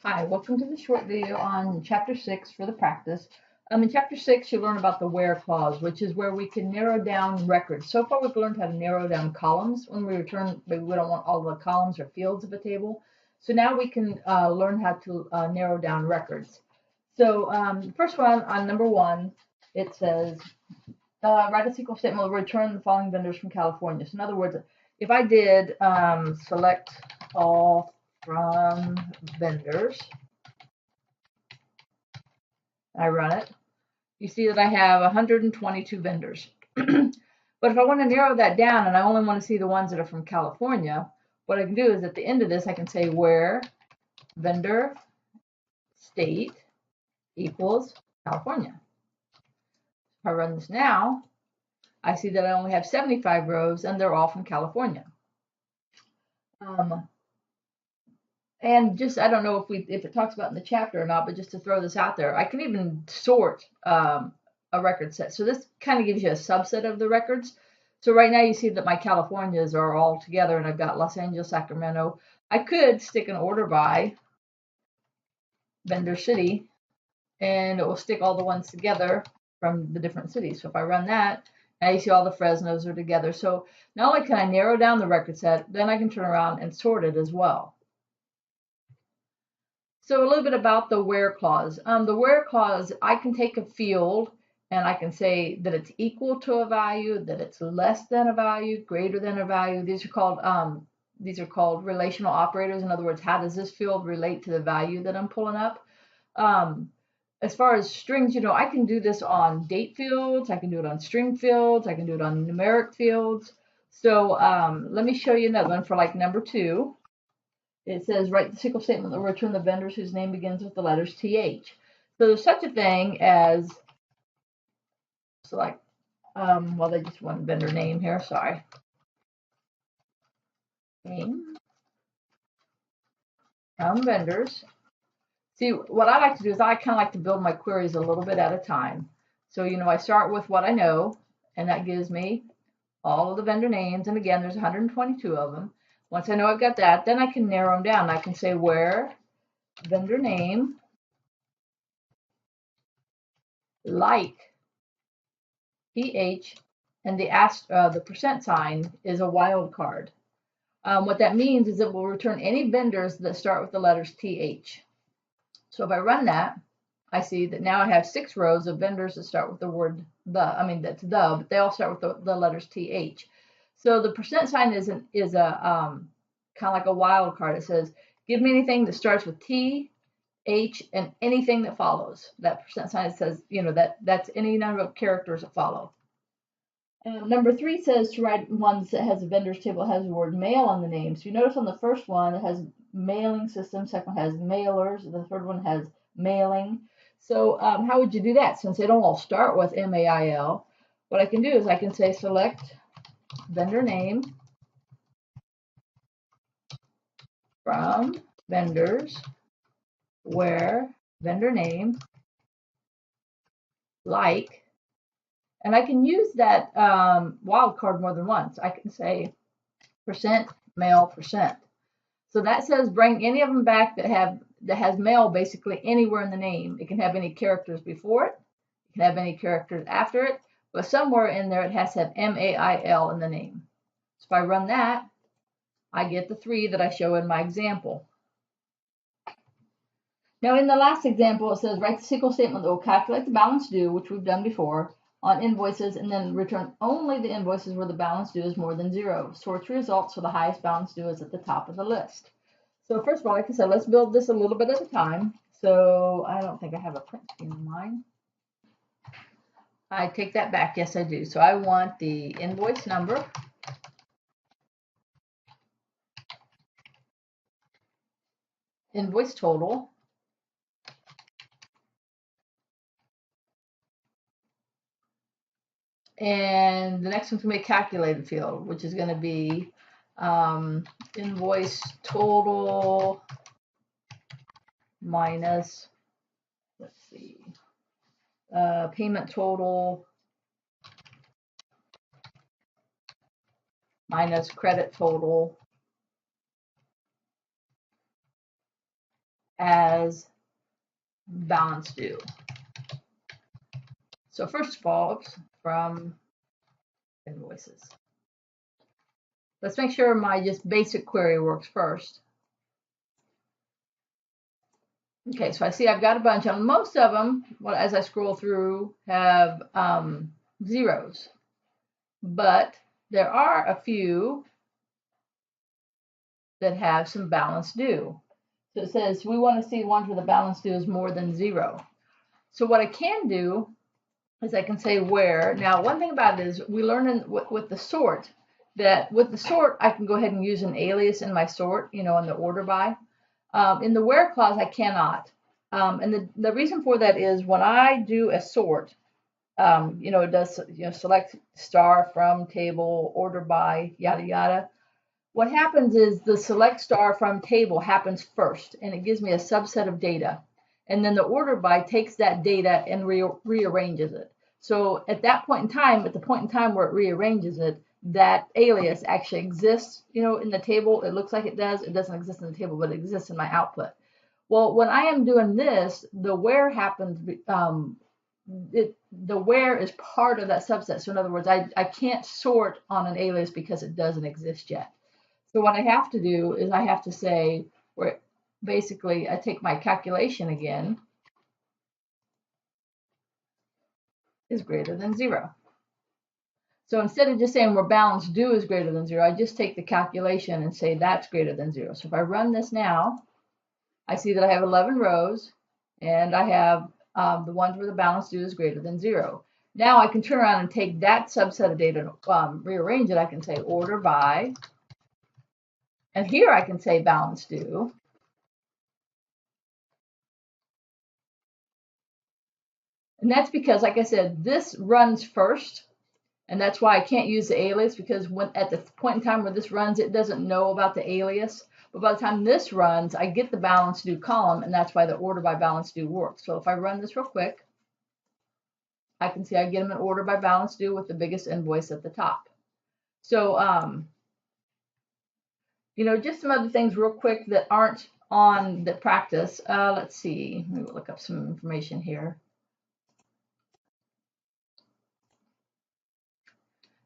Hi, welcome to the short video on Chapter 6 for the practice. In Chapter 6, you learn about the where clause, which is where we can narrow down records. So far, we've learned how to narrow down columns. When we return, maybe we don't want all the columns or fields of a table. So now we can learn how to narrow down records. So the first one, on number 1, it says, write a SQL statement will return the following vendors from California. So in other words, if I did select all from vendors, I run it, you see that I have 122 vendors. But if I want to narrow that down and I only want to see the ones that are from California, what I can do is at the end of this, I can say where vendor state equals California. If I run this now, I see that I only have 75 rows and they're all from California. And just, I don't know if it talks about in the chapter or not, but just to throw this out there, I can even sort a record set. So this kind of gives you a subset of the records. So right now you see that my Californias are all together and I've got Los Angeles, Sacramento. I could stick an order by vendor city and it will stick all the ones together from the different cities. So if I run that, now you see all the Fresnos are together. So not only can I narrow down the record set, then I can turn around and sort it as well. So a little bit about the where clause. The where clause, I can take a field and I can say that it's equal to a value, that it's less than a value, greater than a value. These are called relational operators. In other words, how does this field relate to the value that I'm pulling up? As far as strings, I can do this on date fields, I can do it on string fields, I can do it on numeric fields. So let me show you another one for like number 2. It says, write the SQL statement that will return the vendors whose name begins with the letters TH. So there's such a thing as, select, well, they just want vendor name here, sorry. Name from vendors. See, what I like to do is I kind of like to build my queries a little bit at a time. So, I start with what I know, and that gives me all of the vendor names. And again, there's 122 of them. Once I know I've got that, then I can narrow them down. I can say where vendor name like PH and the percent sign is a wildcard. What that means is it will return any vendors that start with the letters TH. So if I run that, I see that now I have 6 rows of vendors that start with the word that's the, but they all start with the letters TH. So the percent sign is a kind of like a wild card. It says, give me anything that starts with T, H, and anything that follows. That percent sign says, that's any number of characters that follow. Number 3 says to write ones that has a vendors table that has the word mail on the name. So you notice on the first one it has mailing system, second one has mailers, the third one has mailing. So how would you do that? Since they don't all start with MAIL, what I can do is I can say select vendor name from vendors where vendor name like, and I can use that wildcard more than once. I can say percent mail percent. So that says bring any of them back that has mail basically anywhere in the name. It can have any characters before it. It can have any characters after it. But somewhere in there it has to have MAIL in the name. So if I run that, I get the 3 that I show in my example. Now in the last example, it says write the SQL statement that will calculate the balance due, which we've done before, on invoices, and then return only the invoices where the balance due is more than 0. Sorts results so the highest balance due is at the top of the list. So first of all, like I said, let's build this a little bit at a time. So I don't think I have a print screen in mine. I take that back. Yes, I do. So I want the invoice number, invoice total, and the next one's going to be a calculated field, which is going to be invoice total minus, let's see, payment total minus credit total, as balance due. So first of all, oops, from invoices. Let's make sure my just basic query works first. Okay, so I see I've got a bunch, and most of them, well, as I scroll through, have zeros. But there are a few that have some balance due. So it says we want to see ones where the balance due is more than 0. So what I can do is I can say where. Now, one thing about it is we learn with the sort that with the sort, I can go ahead and use an alias in my sort, in the order by. In the where clause, I cannot. And the reason for that is when I do a sort, it does, select star from table, order by, yada, yada. What happens is the select star from table happens first, and it gives me a subset of data. And then the order by takes that data and rearranges it. So at that point in time, at the point in time where it rearranges it, that alias actually exists, in the table. It looks like it does. It doesn't exist in the table, but it exists in my output. Well, when I am doing this, the where happens, the where is part of that subset. So in other words, I can't sort on an alias because it doesn't exist yet. So what I have to do is I have to say, where basically I take my calculation again, is greater than 0. So instead of just saying where balance due is greater than 0, I just take the calculation and say that's greater than 0. So if I run this now, I see that I have 11 rows, and I have the ones where the balance due is greater than 0. Now I can turn around and take that subset of data and rearrange it. I can say order by, and here I can say balance due. And that's because, like I said, this runs first. And that's why I can't use the alias, because at the point in time where this runs, it doesn't know about the alias. But by the time this runs, I get the balance due column, and that's why the order by balance due works. So if I run this real quick, I can see I get them in order by balance due with the biggest invoice at the top. So, just some other things real quick that aren't on the practice. Let's see. Let me look up some information here.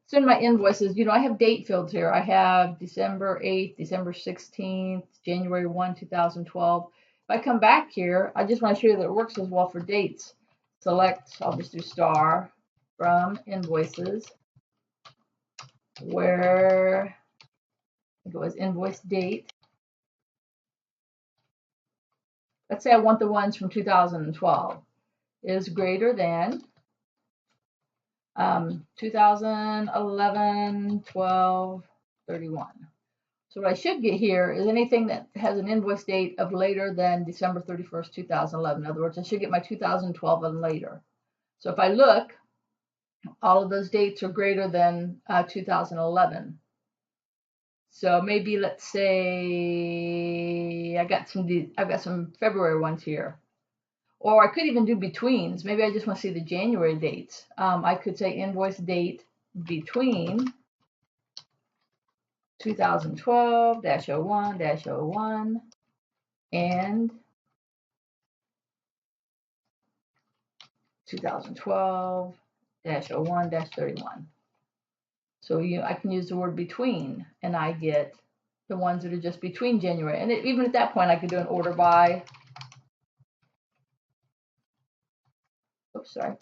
So in my invoices, I have date fields here. I have December 8th, December 16th, January 1, 2012. If I come back here, I just want to show you that it works as well for dates. Select, I'll just do star from invoices, where I think it was invoice date. Let's say I want the ones from 2012 is greater than 2011, 12, 31. So what I should get here is anything that has an invoice date of later than December 31st, 2011. In other words, I should get my 2012 and later. So if I look, all of those dates are greater than 2011. So maybe let's say I've got some February ones here. Or I could even do betweens. Maybe I just want to see the January dates. I could say invoice date between 2012-01-01 and 2012-01-31. So I can use the word between, and I get the ones that are just between January. And even at that point, I could do an order by. Oops, sorry.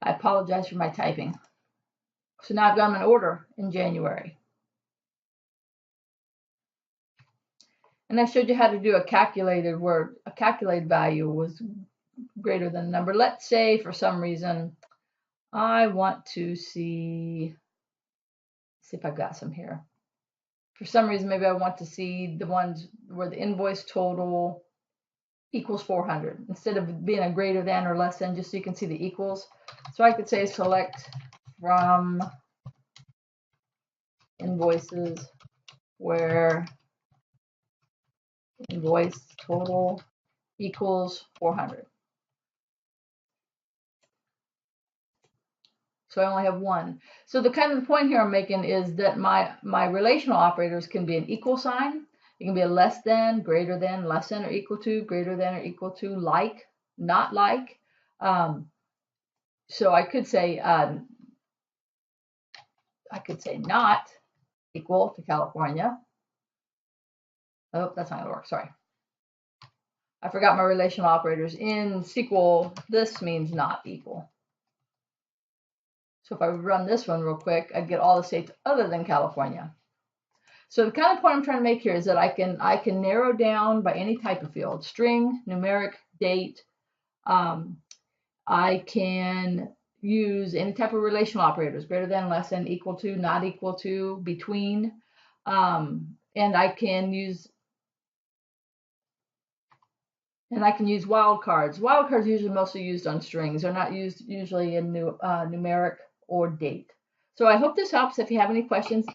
I apologize for my typing. So now I've got an order in January. And I showed you how to do a calculated where a calculated value was greater than a number. Let's say for some reason I want to see if I've got some here. For some reason, maybe I want to see the ones where the invoice total equals 400 instead of being a greater than or less than, just so you can see the equals. So I could say select from invoices where invoice total equals 400. So I only have one. So the kind of the point here I'm making is that my relational operators can be an equal sign. It can be a less than, greater than, less than or equal to, greater than or equal to, like, not like. So I could say not equal to California. Oh, that's not gonna work. Sorry. I forgot my relational operators. In SQL, this means not equal. So if I run this one real quick, I'd get all the states other than California. So the kind of point I'm trying to make here is that I can narrow down by any type of field: string, numeric, date. I can use any type of relational operators: greater than, less than, equal to, not equal to, between, and I can use wildcards. Wildcards are usually mostly used on strings. They're not used usually in numeric or date. So I hope this helps. If you have any questions,